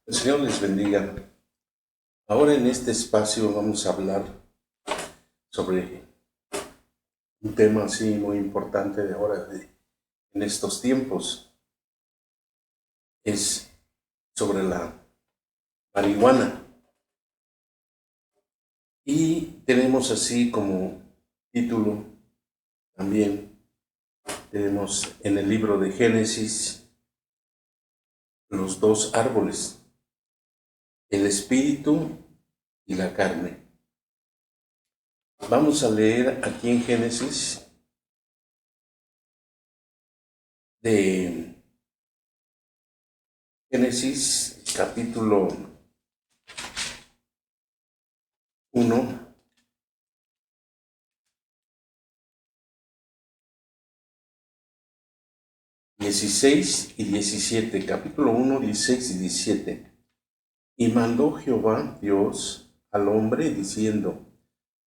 El Señor les bendiga. Ahora en este espacio vamos a hablar sobre un tema así muy importante de ahora, en estos tiempos. Es sobre la marihuana. Y tenemos así como título también, tenemos en el libro de Génesis los dos árboles, el espíritu y la carne. Vamos a leer aquí en Génesis capítulo 1, 16 y 17, capítulo 1, 16 y 17. Y mandó Jehová Dios al hombre diciendo: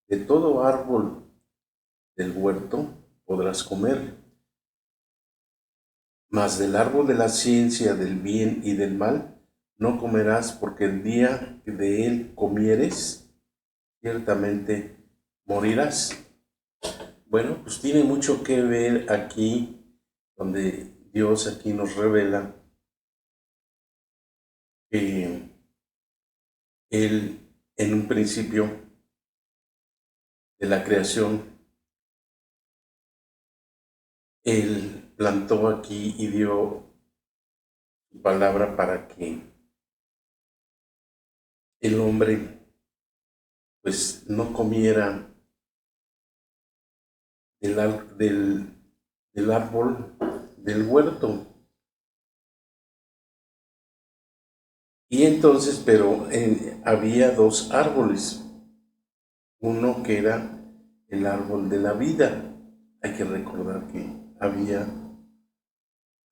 de todo árbol del huerto podrás comer, mas del árbol de la ciencia del bien y del mal no comerás, porque el día que de él comieres, ciertamente morirás. Bueno, pues tiene mucho que ver aquí, donde Dios aquí nos revela que Él, en un principio de la creación, Él plantó aquí y dio su palabra para que el hombre pues no comiera del árbol del huerto. Y entonces, pero había dos árboles, uno que era el árbol de la vida. Hay que recordar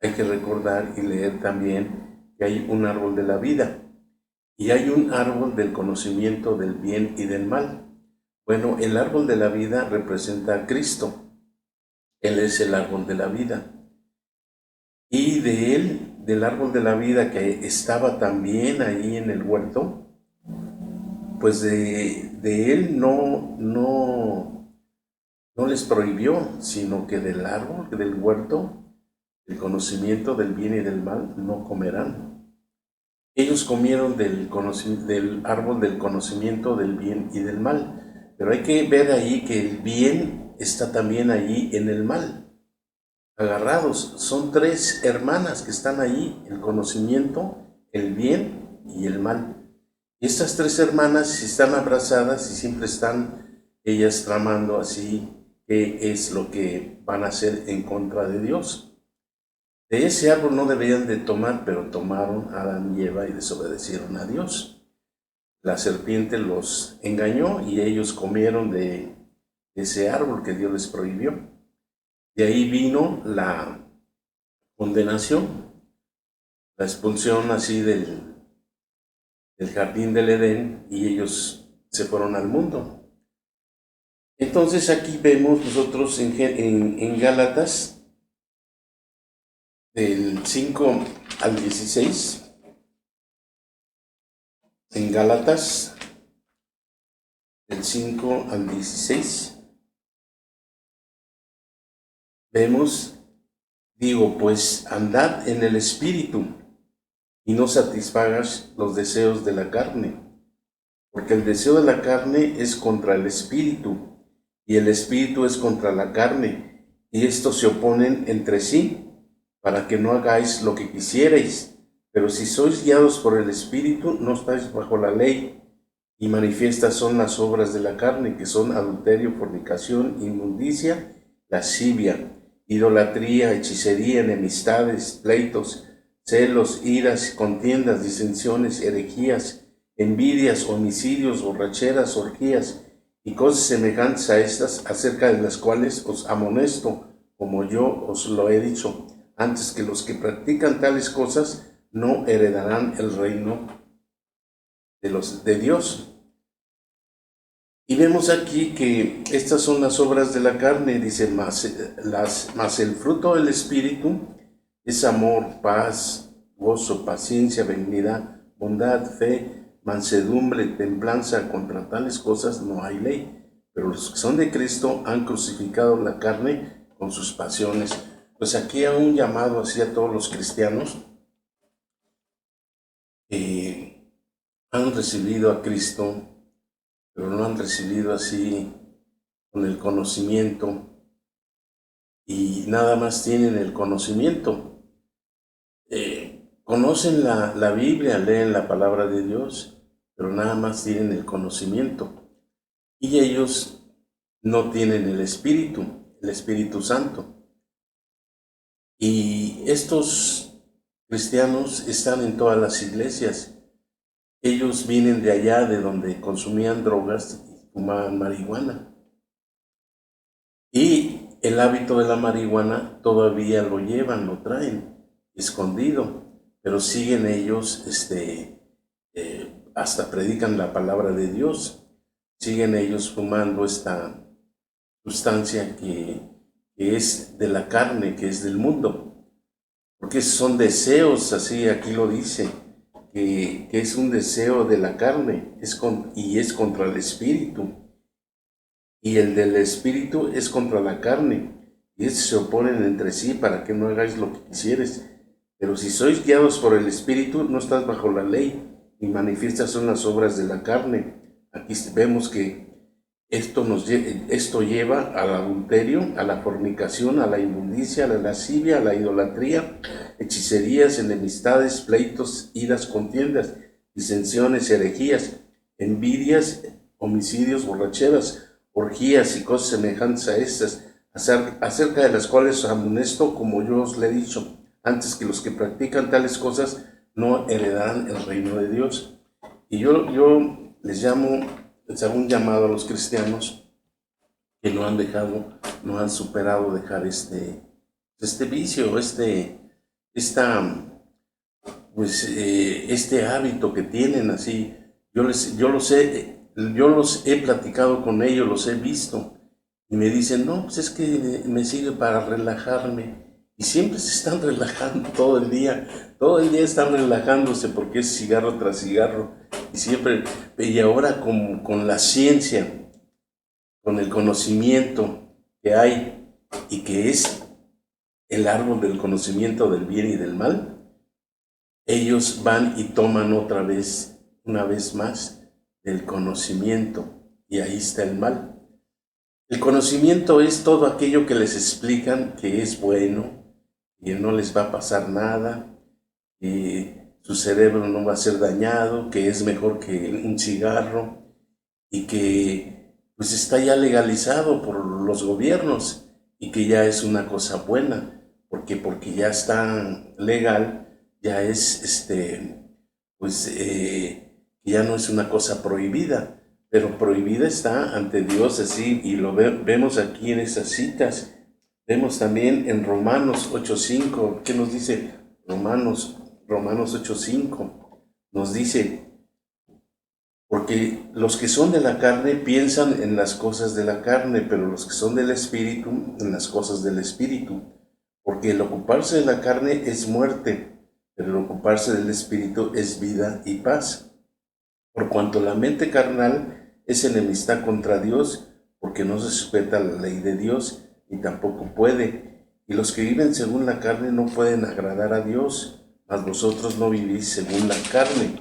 hay que recordar y leer también que hay un árbol de la vida y hay un árbol del conocimiento del bien y del mal. Bueno, el árbol de la vida representa a Cristo. Él es el árbol de la vida. Y de él, del árbol de la vida que estaba también ahí en el huerto, pues de él no les prohibió, sino que del árbol, del huerto, el conocimiento del bien y del mal, no comerán. Ellos comieron del árbol del conocimiento del bien y del mal, pero hay que ver ahí que el bien está también allí en el mal, agarrados. Son tres hermanas que están allí, el conocimiento, el bien y el mal. Y estas tres hermanas están abrazadas y siempre están ellas tramando así qué es lo que van a hacer en contra de Dios. De ese árbol no deberían de tomar, pero tomaron Adán y Eva y desobedecieron a Dios. La serpiente los engañó y ellos comieron de ese árbol que Dios les prohibió. De ahí vino la condenación, la expulsión así del jardín del Edén, y ellos se fueron al mundo. Entonces aquí vemos nosotros en Gálatas, del 5 al 16, en Gálatas, del 5 al 16, vemos, digo, pues andad en el Espíritu, y no satisfagas los deseos de la carne, porque el deseo de la carne es contra el Espíritu, y el Espíritu es contra la carne, y estos se oponen entre sí, para que no hagáis lo que quisierais. Pero si sois guiados por el Espíritu, no estáis bajo la ley. Y manifiestas son las obras de la carne, que son adulterio, fornicación, inmundicia, lascivia, idolatría, hechicería, enemistades, pleitos, celos, iras, contiendas, disensiones, herejías, envidias, homicidios, borracheras, orgías y cosas semejantes a estas, acerca de las cuales os amonesto, como yo os lo he dicho antes, que los que practican tales cosas no heredarán el reino de Dios. Y vemos aquí que estas son las obras de la carne, dice, mas el fruto del Espíritu es amor, paz, gozo, paciencia, benignidad, bondad, fe, mansedumbre, templanza. Contra tales cosas no hay ley. Pero los que son de Cristo han crucificado la carne con sus pasiones. Pues aquí hay un llamado así a todos los cristianos que han recibido a Cristo, pero no han recibido así con el conocimiento, y nada más tienen el conocimiento. Conocen la Biblia, leen la palabra de Dios, pero nada más tienen el conocimiento. Y ellos no tienen el Espíritu Santo. Y estos cristianos están en todas las iglesias. Ellos vienen de allá, de donde consumían drogas y fumaban marihuana. Y el hábito de la marihuana todavía lo llevan, lo traen escondido, pero siguen ellos, hasta predican la palabra de Dios, siguen ellos fumando esta sustancia que es de la carne, que es del mundo, porque son deseos, así aquí lo dice, que es un deseo de la carne, y es contra el espíritu. Y el del espíritu es contra la carne, y estos se oponen entre sí para que no hagáis lo que quisieres. Pero si sois guiados por el espíritu, no estás bajo la ley, y manifiestas son las obras de la carne. Aquí vemos que esto lleva al adulterio, a la fornicación, a la inmundicia, a la lascivia, a la idolatría, hechicerías, enemistades, pleitos, iras, contiendas, disensiones, herejías, envidias, homicidios, borracheras, orgías y cosas semejantes a estas, acerca de las cuales os amonesto, como yo os le he dicho antes, que los que practican tales cosas no heredarán el reino de Dios. Y yo les hago un llamado a los cristianos que no han superado dejar este vicio, este hábito que tienen así. Yo los he platicado con ellos, los he visto, y me dicen, no, pues es que me sirve para relajarme. Y siempre se están relajando todo el día están relajándose, porque es cigarro tras cigarro. Y ahora con la ciencia, con el conocimiento que hay, y que es el árbol del conocimiento del bien y del mal, ellos van y toman una vez más, del conocimiento, y ahí está el mal. El conocimiento es todo aquello que les explican que es bueno, que no les va a pasar nada, que su cerebro no va a ser dañado, que es mejor que un cigarro, y que pues está ya legalizado por los gobiernos, y que ya es una cosa buena, porque ya está legal, ya es ya no es una cosa prohibida, pero prohibida está ante Dios, así, y lo vemos aquí en esas citas. Vemos también en Romanos 8:5, ¿qué nos dice Romanos 8:5? Nos dice, porque los que son de la carne piensan en las cosas de la carne, pero los que son del Espíritu, en las cosas del Espíritu. Porque el ocuparse de la carne es muerte, pero el ocuparse del Espíritu es vida y paz. Por cuanto la mente carnal es enemistad contra Dios, porque no se sujeta a la ley de Dios, ni tampoco puede. Y los que viven según la carne no pueden agradar a Dios, mas vosotros no vivís según la carne,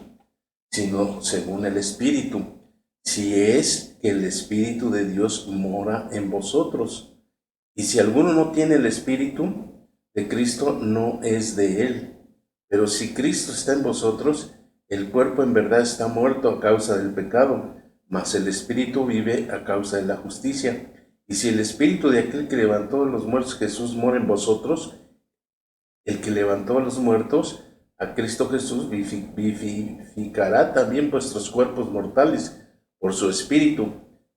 sino según el Espíritu, si es que el Espíritu de Dios mora en vosotros. Y si alguno no tiene el Espíritu de Cristo, no es de él. Pero si Cristo está en vosotros, el cuerpo en verdad está muerto a causa del pecado, mas el Espíritu vive a causa de la justicia. Y si el Espíritu de aquel que levantó a los muertos Jesús mora en vosotros, el que levantó a los muertos, a Cristo Jesús, vivificará también vuestros cuerpos mortales por su Espíritu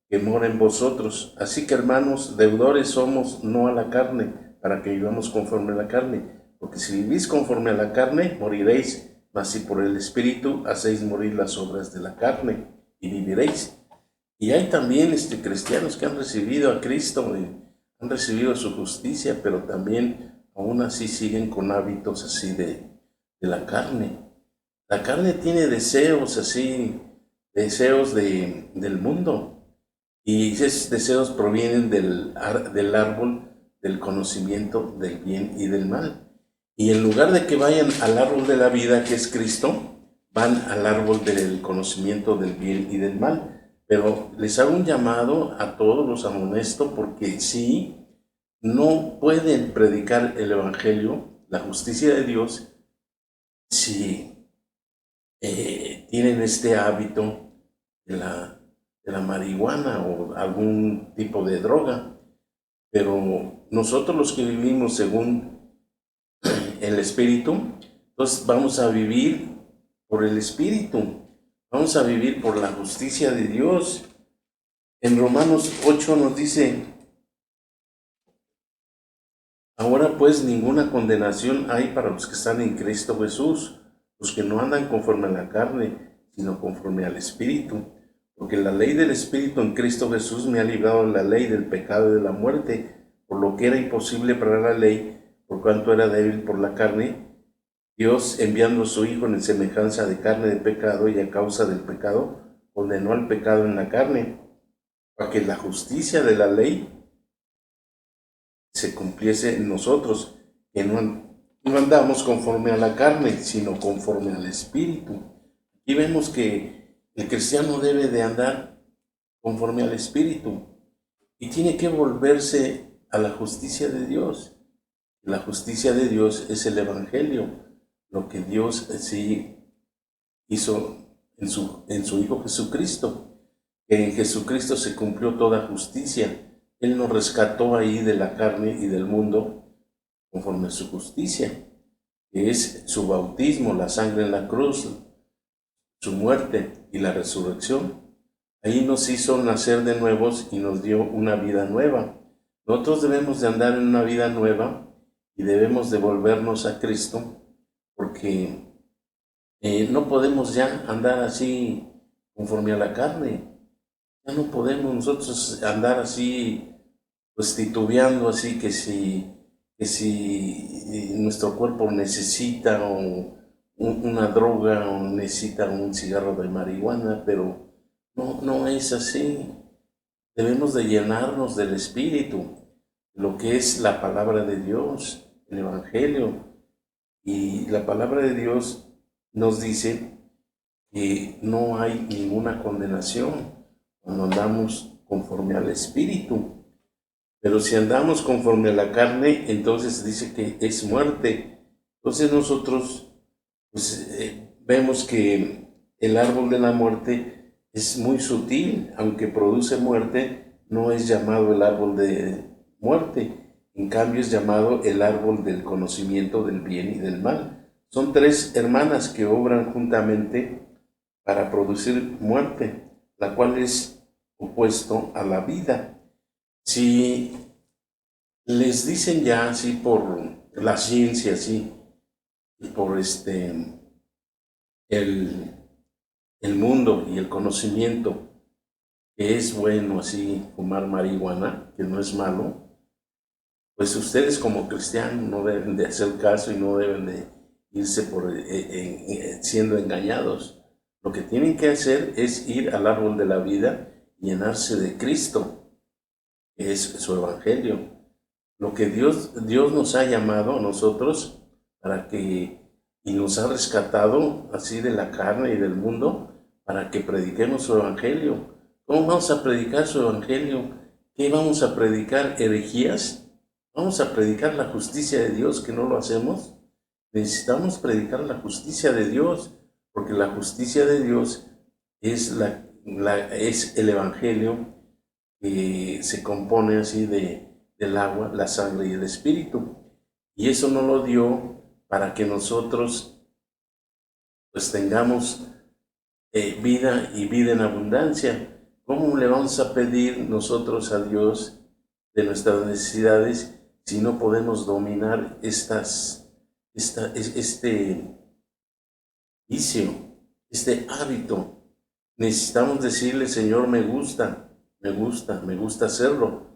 que mora en vosotros. Así que, hermanos, deudores somos no a la carne, para que vivamos conforme a la carne. Porque si vivís conforme a la carne, moriréis. Mas si por el Espíritu hacéis morir las obras de la carne, y viviréis. Y hay también cristianos que han recibido a Cristo, han recibido su justicia, pero también aún así siguen con hábitos así de la carne. La carne tiene deseos así, deseos del mundo, y esos deseos provienen del árbol del conocimiento del bien y del mal. Y en lugar de que vayan al árbol de la vida, que es Cristo, van al árbol del conocimiento del bien y del mal. Pero les hago un llamado a todos, los amonesto, porque sí, no pueden predicar el Evangelio, la justicia de Dios, si tienen este hábito de la marihuana o algún tipo de droga. Pero nosotros los que vivimos según el Espíritu, entonces vamos a vivir por el Espíritu, vamos a vivir por la justicia de Dios. En Romanos 8 nos dice: ahora pues ninguna condenación hay para los que están en Cristo Jesús, los que no andan conforme a la carne, sino conforme al Espíritu. Porque la ley del Espíritu en Cristo Jesús me ha librado de la ley del pecado y de la muerte, por lo que era imposible para la ley, por cuanto era débil por la carne. Dios, enviando a su Hijo en semejanza de carne de pecado, y a causa del pecado, condenó al pecado en la carne, para que la justicia de la ley se cumpliese en nosotros, que no andamos conforme a la carne, sino conforme al Espíritu. Aquí vemos que el cristiano debe de andar conforme al Espíritu y tiene que volverse a la justicia de Dios. La justicia de Dios es el Evangelio, lo que Dios sí hizo en su Hijo Jesucristo, que en Jesucristo se cumplió toda justicia. Él nos rescató ahí de la carne y del mundo conforme a su justicia, que es su bautismo, la sangre en la cruz, su muerte y la resurrección. Ahí nos hizo nacer de nuevos y nos dio una vida nueva. Nosotros debemos de andar en una vida nueva y debemos de volvernos a Cristo, porque no podemos ya andar así conforme a la carne. Ya no podemos nosotros andar así, pues titubeando así, que si nuestro cuerpo necesita una droga o necesita un cigarro de marihuana, pero no es así. Debemos de llenarnos del Espíritu, lo que es la palabra de Dios, el Evangelio. Y la palabra de Dios nos dice que no hay ninguna condenación cuando andamos conforme al Espíritu. Pero si andamos conforme a la carne, entonces dice que es muerte. Entonces nosotros pues, vemos que el árbol de la muerte es muy sutil, aunque produce muerte, no es llamado el árbol de muerte. En cambio es llamado el árbol del conocimiento del bien y del mal. Son tres hermanas que obran juntamente para producir muerte, la cual es opuesto a la vida. Si les dicen ya así por la ciencia, así, y por el mundo y el conocimiento, que es bueno así fumar marihuana, que no es malo, pues ustedes como cristianos no deben de hacer caso y no deben de irse por siendo engañados. Lo que tienen que hacer es ir al árbol de la vida y llenarse de Cristo, que es su evangelio. Lo que Dios nos ha llamado a nosotros para que, y nos ha rescatado así de la carne y del mundo, para que prediquemos su evangelio. ¿Cómo vamos a predicar su evangelio? ¿Qué vamos a predicar? ¿Herejías? ¿Vamos a predicar la justicia de Dios, que no lo hacemos? Necesitamos predicar la justicia de Dios, porque la justicia de Dios es es el evangelio, que se compone así del agua, la sangre y el espíritu. Y eso nos lo dio para que nosotros pues tengamos vida y vida en abundancia. ¿Cómo le vamos a pedir nosotros a Dios de nuestras necesidades si no podemos dominar este vicio, este hábito? Necesitamos decirle: Señor, me gusta hacerlo,